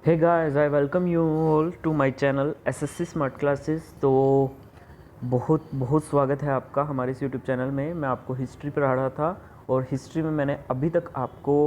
Hey guys, I welcome you all to my channel SSC smart classes. तो बहुत बहुत स्वागत है आपका हमारे इस यूट्यूब चैनल में। मैं आपको हिस्ट्री पढ़ा रहा था और हिस्ट्री में मैंने अभी तक आपको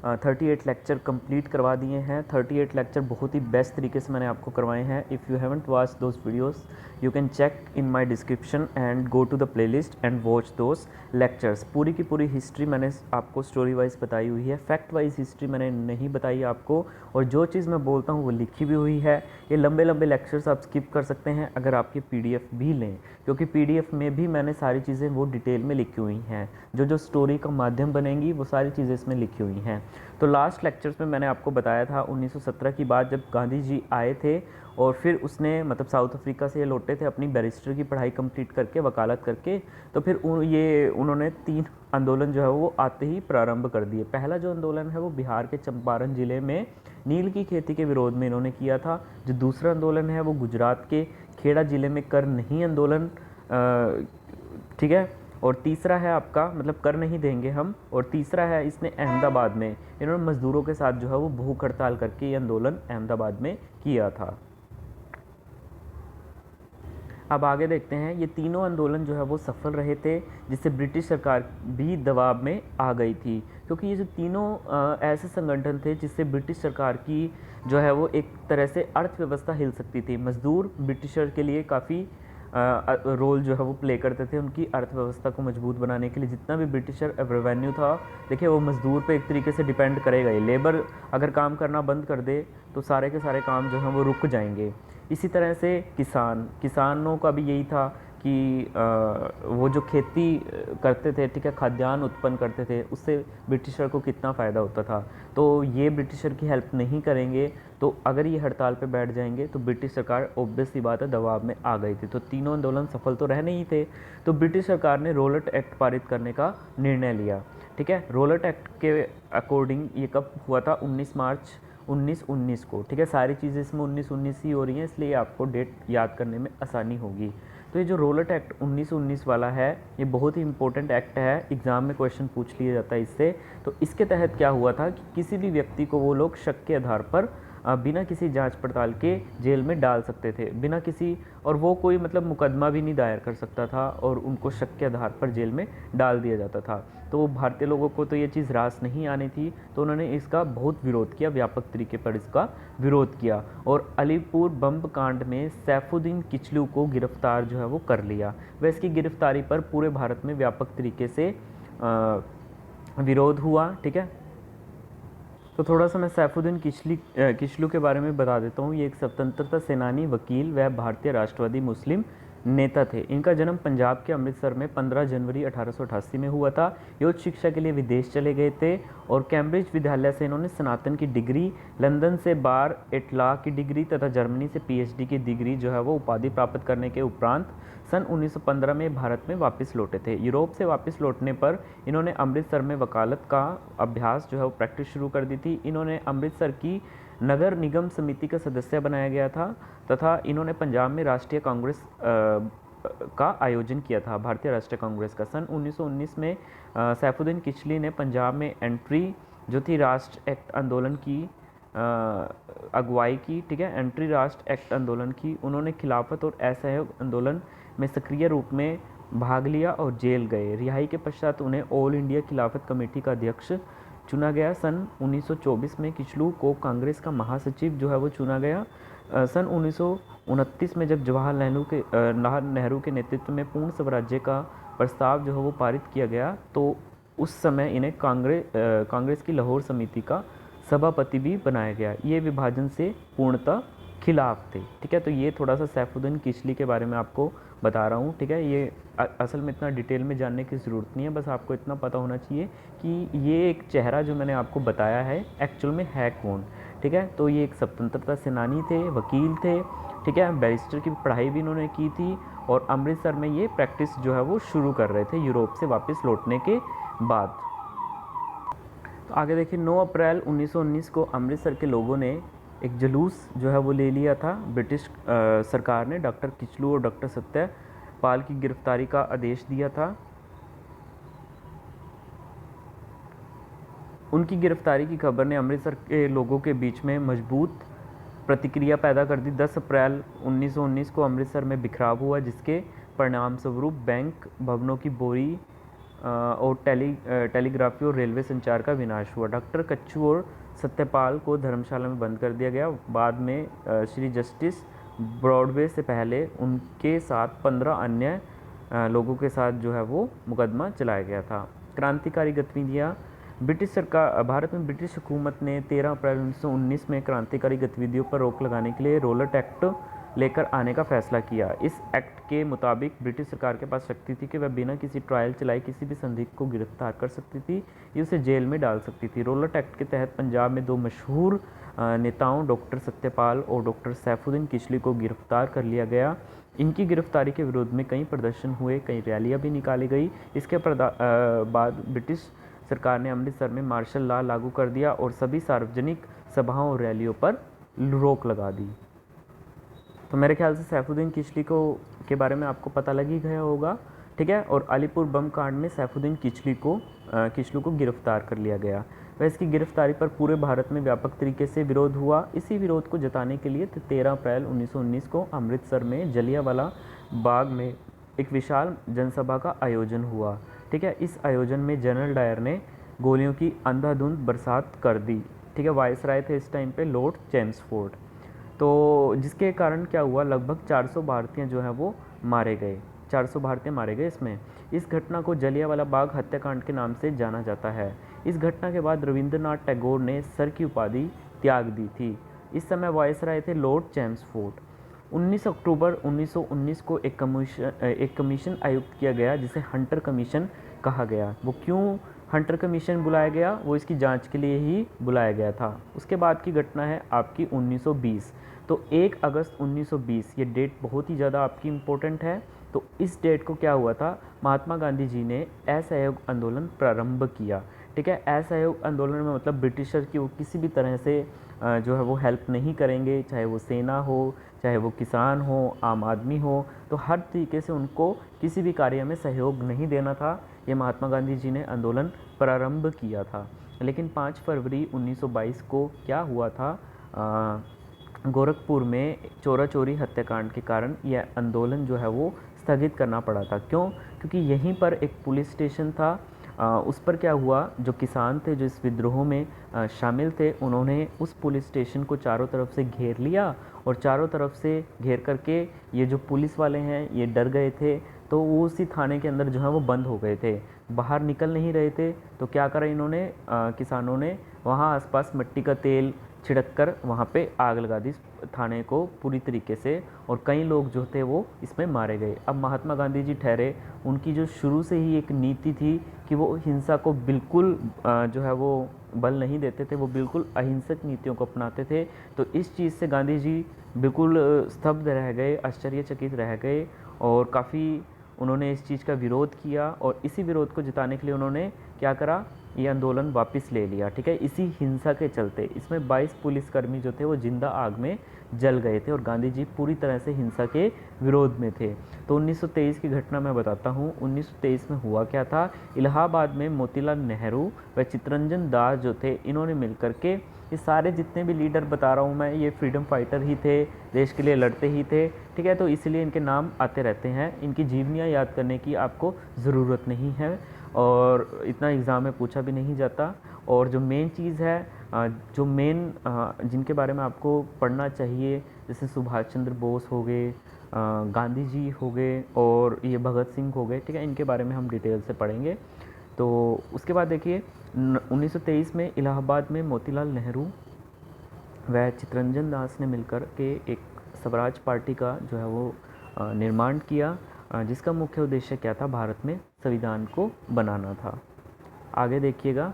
38 लेक्चर कंप्लीट करवा दिए हैं। 38 लेक्चर बहुत ही बेस्ट तरीके से मैंने आपको करवाए हैं। If you haven't watch those videos you can check in my description and go to the playlist and watch those lectures. पूरी की पूरी हिस्ट्री मैंने आपको स्टोरी वाइज बताई हुई है, फैक्ट वाइज हिस्ट्री मैंने नहीं बताई आपको, और जो चीज़ मैं बोलता हूँ वो लिखी भी हुई है। ये लंबे लंबे लेक्चर्स आप स्किप कर सकते हैं अगर आपकी पीडीएफ भी लें, क्योंकि पीडीएफ में भी मैंने सारी चीज़ें वो डिटेल में लिखी हुई हैं। जो जो स्टोरी का माध्यम बनेंगी वो सारी चीज़ें इसमें लिखी हुई हैं। तो लास्ट लेक्चर्स में मैंने आपको बताया था 1917 की बात, जब गांधी जी आए थे और फिर उसने मतलब साउथ अफ्रीका से ये लौटे थे अपनी बैरिस्टर की पढ़ाई कंप्लीट करके, वकालत करके। तो फिर उन्होंने 3 आंदोलन जो है वो आते ही प्रारंभ कर दिए। पहला जो आंदोलन है वो बिहार के चंपारण ज़िले में नील की खेती के विरोध में इन्होंने किया था। जो दूसरा आंदोलन है वो गुजरात के खेड़ा ज़िले में कर नहीं आंदोलन, ठीक है। और तीसरा है आपका मतलब कर नहीं देंगे हम, और तीसरा है इसने अहमदाबाद में इन्होंने मज़दूरों के साथ जो है वो भूख हड़ताल करके ये आंदोलन अहमदाबाद में किया था। अब आगे देखते हैं, ये तीनों आंदोलन जो है वो सफल रहे थे, जिससे ब्रिटिश सरकार भी दबाव में आ गई थी, क्योंकि ये जो तीनों ऐसे संगठन थे जिससे ब्रिटिश सरकार की जो है वो एक तरह से अर्थव्यवस्था हिल सकती थी। मजदूर ब्रिटिशर के लिए काफ़ी रोल जो है वो प्ले करते थे उनकी अर्थव्यवस्था को मजबूत बनाने के लिए। जितना भी ब्रिटिशर रेवेन्यू था, देखिए वो मज़दूर पे एक तरीके से डिपेंड करेगा ही। लेबर अगर काम करना बंद कर दे तो सारे के सारे काम जो हैं वो रुक जाएंगे। इसी तरह से किसानों का भी यही था कि वो जो खेती करते थे, ठीक है, खाद्यान्न उत्पन्न करते थे, उससे ब्रिटिशर को कितना फ़ायदा होता था। तो ये ब्रिटिशर की हेल्प नहीं करेंगे, तो अगर ये हड़ताल पे बैठ जाएंगे तो ब्रिटिश सरकार ऑब्वियस सी बात है दबाव में आ गई थी। तो तीनों आंदोलन सफल तो रह नहीं थे, तो ब्रिटिश सरकार ने रोलट एक्ट पारित करने का निर्णय लिया, ठीक है। रोलट एक्ट के अकॉर्डिंग ये कब हुआ था? 19 मार्च 1919 को, ठीक है। सारी चीज़ें इसमें 1919 ही हो रही हैं, इसलिए आपको डेट याद करने में आसानी होगी। तो ये जो रोलट एक्ट 1919 वाला है, ये बहुत ही इंपॉर्टेंट एक्ट है, एग्ज़ाम में क्वेश्चन पूछ लिया जाता है इससे। तो इसके तहत क्या हुआ था कि किसी भी व्यक्ति को वो लोग शक के आधार पर बिना किसी जांच पड़ताल के जेल में डाल सकते थे, बिना किसी, और वो कोई मतलब मुकदमा भी नहीं दायर कर सकता था, और उनको शक के आधार पर जेल में डाल दिया जाता था। तो भारतीय लोगों को तो ये चीज़ रास नहीं आनी थी, तो उन्होंने इसका बहुत विरोध किया, व्यापक तरीके पर इसका विरोध किया। और अलीपुर बम कांड में सैफुद्दीन किचलू को गिरफ्तार जो है वो कर लिया। वह इसकी गिरफ्तारी पर पूरे भारत में व्यापक तरीके से विरोध हुआ, ठीक है। तो थोड़ा सा मैं सैफुद्दीन किचलू के बारे में बता देता हूँ। ये एक स्वतंत्रता सेनानी, वकील व भारतीय राष्ट्रवादी मुस्लिम नेता थे। इनका जन्म पंजाब के अमृतसर में 15 जनवरी 1888 में हुआ था। ये उच्च शिक्षा के लिए विदेश चले गए थे और कैम्ब्रिज विद्यालय से इन्होंने स्नातन की डिग्री, लंदन से बार एट लॉ की डिग्री तथा जर्मनी से पीएचडी की डिग्री जो है वो उपाधि प्राप्त करने के उपरांत सन 1915 में भारत में वापस लौटे थे। यूरोप से वापस लौटने पर इन्होंने अमृतसर में वकालत का अभ्यास जो है वो प्रैक्टिस शुरू कर दी थी। इन्होंने अमृतसर की नगर निगम समिति का सदस्य बनाया गया था, तथा इन्होंने पंजाब में राष्ट्रीय कांग्रेस का आयोजन किया था, भारतीय राष्ट्रीय कांग्रेस का। सन 1919 में सैफुद्दीन किचली ने पंजाब में एंट्री जो थी राष्ट्र एक्ट आंदोलन की अगुवाई की, ठीक है, एंट्री राष्ट्र एक्ट आंदोलन की। उन्होंने खिलाफत और असहयोग आंदोलन में सक्रिय रूप में भाग लिया और जेल गए। रिहाई के पश्चात उन्हें ऑल इंडिया खिलाफत कमेटी का अध्यक्ष चुना गया। सन 1924 में किचलू को कांग्रेस का महासचिव जो है वो चुना गया। सन 1929 में जब जवाहरलाल नेहरू के नेतृत्व में पूर्ण स्वराज्य का प्रस्ताव जो है वो पारित किया गया, तो उस समय इन्हें कांग्रेस की लाहौर समिति का सभापति भी बनाया गया। ये विभाजन से पूर्णतः खिलाफ थे, ठीक है। तो ये थोड़ा सा सैफुद्दीन किचली के बारे में आपको बता रहा हूँ, ठीक है। ये असल में इतना डिटेल में जानने की ज़रूरत नहीं है, बस आपको इतना पता होना चाहिए कि ये एक चेहरा जो मैंने आपको बताया है एक्चुअल में है कौन, ठीक है। तो ये एक स्वतंत्रता सेनानी थे, वकील थे, ठीक है। बैरिस्टर की पढ़ाई भी इन्होंने की थी और अमृतसर में ये प्रैक्टिस जो है वो शुरू कर रहे थे यूरोप से वापस लौटने के बाद। तो आगे देखिए, 9 अप्रैल 1919 को अमृतसर के लोगों ने एक जुलूस जो है वो ले लिया था। ब्रिटिश सरकार ने डॉक्टर किचलू और डॉक्टर सत्यपाल की गिरफ्तारी का आदेश दिया था। उनकी गिरफ्तारी की खबर ने अमृतसर के लोगों के बीच में मजबूत प्रतिक्रिया पैदा कर दी। 10 अप्रैल 1919 को अमृतसर में बिखराव हुआ, जिसके परिणाम स्वरूप बैंक भवनों की बोरी और टेलीग्राफी और रेलवे संचार का विनाश हुआ। डॉक्टर कच्चू और सत्यपाल को धर्मशाला में बंद कर दिया गया। बाद में श्री जस्टिस ब्रॉडवे से पहले उनके साथ 15 अन्य लोगों के साथ जो है वो मुकदमा चलाया गया था। क्रांतिकारी गतिविधियाँ। ब्रिटिश सरकार भारत में ब्रिटिश हुकूमत ने 13 अप्रैल 1919 में क्रांतिकारी गतिविधियों पर रोक लगाने के लिए रोलट एक्ट लेकर आने का फैसला किया। इस एक्ट के मुताबिक ब्रिटिश सरकार के पास शक्ति थी कि वह बिना किसी ट्रायल चलाए किसी भी संदिग्ध को गिरफ्तार कर सकती थी या उसे जेल में डाल सकती थी। रोलट एक्ट के तहत पंजाब में 2 मशहूर नेताओं डॉक्टर सत्यपाल और डॉक्टर सैफुद्दीन किचली को गिरफ्तार कर लिया गया। इनकी गिरफ्तारी के विरोध में कई प्रदर्शन हुए, कई रैलियां भी निकाली गई। इसके बाद ब्रिटिश सरकार ने अमृतसर में मार्शल लॉ लागू कर दिया और सभी सार्वजनिक सभाओं और रैलियों पर रोक लगा दी। तो मेरे ख्याल से सैफुद्दीन किचली के बारे में आपको पता लग ही गया होगा, ठीक है। और अलीपुर बम कांड में सैफुद्दीन किचलू को गिरफ्तार कर लिया गया। वह इसकी गिरफ्तारी पर पूरे भारत में व्यापक तरीके से विरोध हुआ। इसी विरोध को जताने के लिए 13 अप्रैल 1919 को अमृतसर में जलियांवाला बाग में एक विशाल जनसभा का आयोजन हुआ, ठीक है। इस आयोजन में जनरल डायर ने गोलियों की अंधाधुंध बरसात कर दी, ठीक है। वायसराय थे इस टाइम पे लॉर्ड चेम्सफोर्ड। तो जिसके कारण क्या हुआ, लगभग 400 भारतीय जो है वो मारे गए, 400 भारतीय मारे गए इसमें। इस घटना को जलियांवाला बाग हत्याकांड के नाम से जाना जाता है। इस घटना के बाद रविंद्रनाथ टैगोर ने सर की उपाधि त्याग दी थी। इस समय वायसराय थे लॉर्ड चेम्सफोर्ड। 19 अक्टूबर 1919 को एक कमीशन आयुक्त किया गया जिसे हंटर कमीशन कहा गया। वो क्यों हंटर कमीशन बुलाया गया, वो इसकी जांच के लिए ही बुलाया गया था। उसके बाद की घटना है आपकी 1920। तो 1 अगस्त 1920 ये डेट बहुत ही ज़्यादा आपकी इम्पोर्टेंट है। तो इस डेट को क्या हुआ था, महात्मा गांधी जी ने असहयोग आंदोलन प्रारंभ किया, ठीक है। असहयोग आंदोलन में मतलब ब्रिटिशर की वो किसी भी तरह से जो है वो हेल्प नहीं करेंगे, चाहे वो सेना हो, चाहे वो किसान हो, आम आदमी हो, तो हर तरीके से उनको किसी भी कार्य में सहयोग नहीं देना था। ये महात्मा गांधी जी ने आंदोलन प्रारंभ किया था। लेकिन 5 फरवरी 1922 को क्या हुआ था, गोरखपुर में चोरा चोरी हत्याकांड के कारण यह आंदोलन जो है वो स्थगित करना पड़ा था। क्यों? क्योंकि यहीं पर एक पुलिस स्टेशन था, उस पर क्या हुआ, जो किसान थे जो इस विद्रोह में शामिल थे, उन्होंने उस पुलिस स्टेशन को चारों तरफ से घेर लिया और चारों तरफ से घेर करके ये जो पुलिस वाले हैं ये डर गए थे। तो वो उसी थाने के अंदर जो है वो बंद हो गए थे, बाहर निकल नहीं रहे थे। तो क्या करा इन्होंने, किसानों ने वहाँ आसपास मिट्टी का तेल छिड़क कर वहाँ पे आग लगा दी थाने को पूरी तरीके से, और कई लोग जो थे वो इसमें मारे गए। अब महात्मा गांधी जी ठहरे, उनकी जो शुरू से ही एक नीति थी कि वो हिंसा को बिल्कुल जो है वो बल नहीं देते थे, वो बिल्कुल अहिंसक नीतियों को अपनाते थे। तो इस चीज़ से गांधी जी बिल्कुल स्तब्ध रह गए, आश्चर्यचकित रह गए, और काफ़ी उन्होंने इस चीज़ का विरोध किया। और इसी विरोध को जताने के लिए उन्होंने क्या करा, ये आंदोलन वापस ले लिया, ठीक है। इसी हिंसा के चलते इसमें 22 पुलिसकर्मी जो थे वो जिंदा आग में जल गए थे, और गांधी जी पूरी तरह से हिंसा के विरोध में थे। तो 1923 की घटना मैं बताता हूँ। 1923 में हुआ क्या था, इलाहाबाद में मोतीलाल नेहरू व चित्तरंजन दास जो थे, इन्होंने मिलकर के, ये सारे जितने भी लीडर बता रहा हूँ मैं, ये फ्रीडम फाइटर ही थे, देश के लिए लड़ते ही थे, ठीक है। तो इसलिए इनके नाम आते रहते हैं, इनकी जीवनियाँ याद करने की आपको ज़रूरत नहीं है, और इतना एग्ज़ाम में पूछा भी नहीं जाता। और जो मेन चीज़ है, जो मेन जिनके बारे में आपको पढ़ना चाहिए, जैसे सुभाष चंद्र बोस हो गए, गांधी जी हो गए, और ये भगत सिंह हो गए, ठीक है। इनके बारे में हम डिटेल से पढ़ेंगे। तो उसके बाद देखिए 1923 में इलाहाबाद में मोतीलाल नेहरू व चित्तरंजन दास ने मिलकर के एक स्वराज पार्टी का जो है वो निर्माण किया, जिसका मुख्य उद्देश्य क्या था, भारत में संविधान को बनाना था। आगे देखिएगा।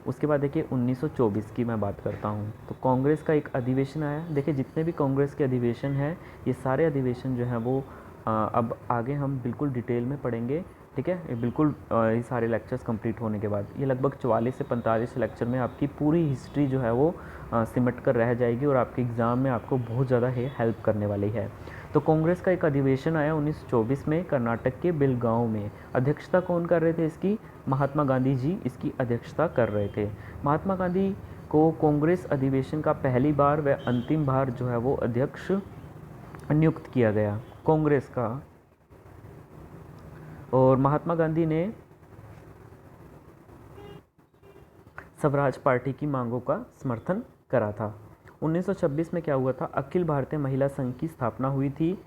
उसके बाद देखिए 1924 की मैं बात करता हूँ। तो कांग्रेस का एक अधिवेशन आया। देखिए जितने भी कांग्रेस के अधिवेशन हैं, ये सारे अधिवेशन जो हैं वो अब आगे हम बिल्कुल डिटेल में पढ़ेंगे, ठीक है। ये बिल्कुल ये सारे लेक्चर्स कंप्लीट होने के बाद ये लगभग 44 से 45 लेक्चर में आपकी पूरी हिस्ट्री जो है वो सिमट कर रह जाएगी, और आपके एग्ज़ाम में आपको बहुत ज़्यादा हेल्प करने वाली है। तो कांग्रेस का एक अधिवेशन आया 1924 में कर्नाटक के बेलगांव में। अध्यक्षता कौन कर रहे थे इसकी, महात्मा गांधी जी इसकी अध्यक्षता कर रहे थे। महात्मा गांधी को कांग्रेस अधिवेशन का पहली बार व अंतिम बार जो है वो अध्यक्ष नियुक्त किया गया कांग्रेस का। और महात्मा गांधी ने स्वराज पार्टी की मांगों का समर्थन करा था। 1926 में क्या हुआ था, अखिल भारतीय महिला संघ की स्थापना हुई थी।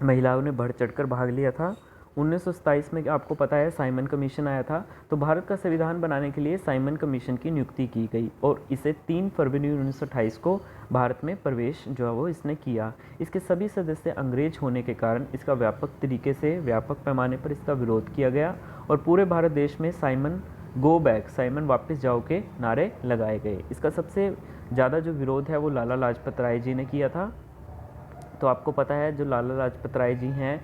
महिलाओं ने बढ़ चढ़कर भाग लिया था। 1927 में आपको पता है साइमन कमीशन आया था, तो भारत का संविधान बनाने के लिए साइमन कमीशन की नियुक्ति की गई और इसे 3 फरवरी 1928 को भारत में प्रवेश जो है वो इसने किया। इसके सभी सदस्य अंग्रेज होने के कारण इसका व्यापक तरीके से व्यापक पैमाने पर इसका विरोध किया गया और पूरे भारत देश में साइमन गो बैक, साइमन वापस जाओ के नारे लगाए गए। इसका सबसे ज़्यादा जो विरोध है वो लाला लाजपत राय जी ने किया था। तो आपको पता है जो लाला लाजपत राय जी हैं,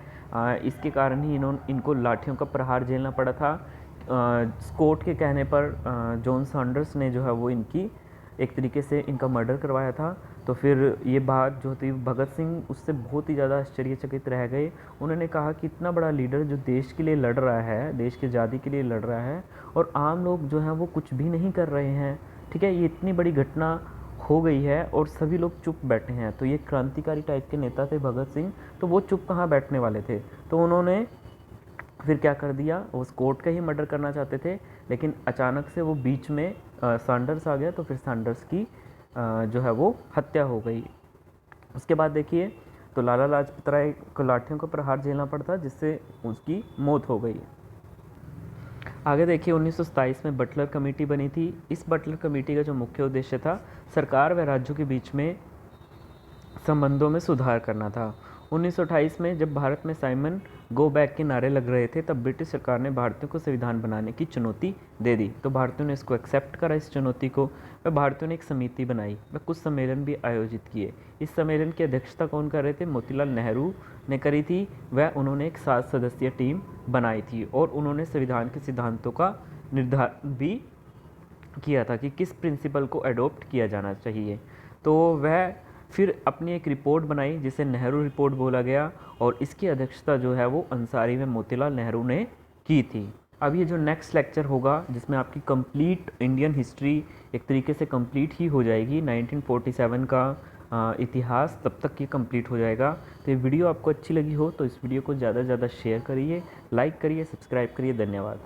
इसके कारण ही इनको लाठियों का प्रहार झेलना पड़ा था। स्कॉट के कहने पर जॉन सैंडर्स ने जो है वो इनकी एक तरीके से इनका मर्डर करवाया था। तो फिर ये बात जो थी भगत सिंह उससे बहुत ही ज़्यादा आश्चर्यचकित रह गए। उन्होंने कहा कि इतना बड़ा लीडर जो देश के लिए लड़ रहा है, देश की आज़ादी के लिए लड़ रहा है और आम लोग जो हैं वो कुछ भी नहीं कर रहे हैं, ठीक है, ये इतनी बड़ी घटना हो गई है और सभी लोग चुप बैठे हैं। तो ये क्रांतिकारी टाइप के नेता थे भगत सिंह, तो वो चुप कहाँ बैठने वाले थे। तो उन्होंने फिर क्या कर दिया, वो स्कॉट का ही मर्डर करना चाहते थे, लेकिन अचानक से वो बीच में सैंडर्स आ गया, तो फिर सैंडर्स की जो है वो हत्या हो गई। उसके बाद देखिए तो लाला लाजपत राय को लाठियों का प्रहार झेलना पड़ता जिससे उसकी मौत हो गई। आगे देखिए 1927 में बटलर कमेटी बनी थी। इस बटलर कमेटी का जो मुख्य उद्देश्य था सरकार व राज्यों के बीच में संबंधों में सुधार करना था। 1928 में जब भारत में साइमन गो बैक के नारे लग रहे थे तब ब्रिटिश सरकार ने भारतीयों को संविधान बनाने की चुनौती दे दी। तो भारतीयों ने इसको एक्सेप्ट करा इस चुनौती को, व भारतीयों ने एक समिति बनाई व कुछ सम्मेलन भी आयोजित किए। इस सम्मेलन की अध्यक्षता कौन कर रहे थे, मोतीलाल नेहरू ने करी थी व उन्होंने एक 7 सदस्यीय टीम बनाई थी और उन्होंने संविधान के सिद्धांतों का निर्धारण भी किया था कि किस प्रिंसिपल को अडोप्ट किया जाना चाहिए। तो वह फिर अपनी एक रिपोर्ट बनाई जिसे नेहरू रिपोर्ट बोला गया और इसकी अध्यक्षता जो है वो अंसारी व मोतीलाल नेहरू ने की थी। अब ये जो नेक्स्ट लेक्चर होगा जिसमें आपकी कंप्लीट इंडियन हिस्ट्री एक तरीके से कंप्लीट ही हो जाएगी, 1947 का इतिहास तब तक ये कंप्लीट हो जाएगा। तो ये वीडियो आपको अच्छी लगी हो तो इस वीडियो को ज़्यादा से ज़्यादा शेयर करिए, लाइक करिए, सब्सक्राइब करिए। धन्यवाद।